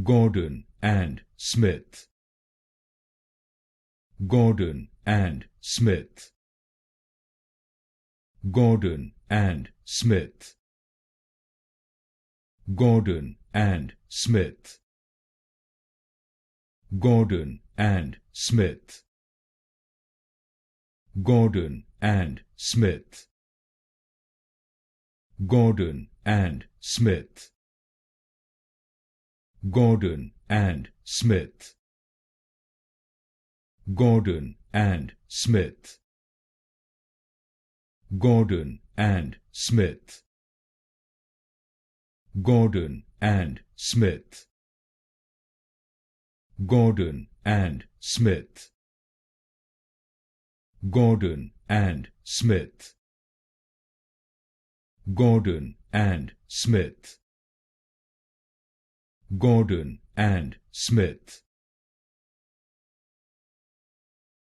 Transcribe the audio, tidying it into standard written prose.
Gordon and Smith. Gordon and Smith. Gordon and Smith. Gordon and Smith. Gordon and Smith. Gordon and Smith. Gordon and Smith. Gordon and Smith. Gordon and Smith. Gordon and Smith. Gordon and Smith. Gordon and Smith. Gordon and Smith. Gordon and Smith. Gordon and Smith.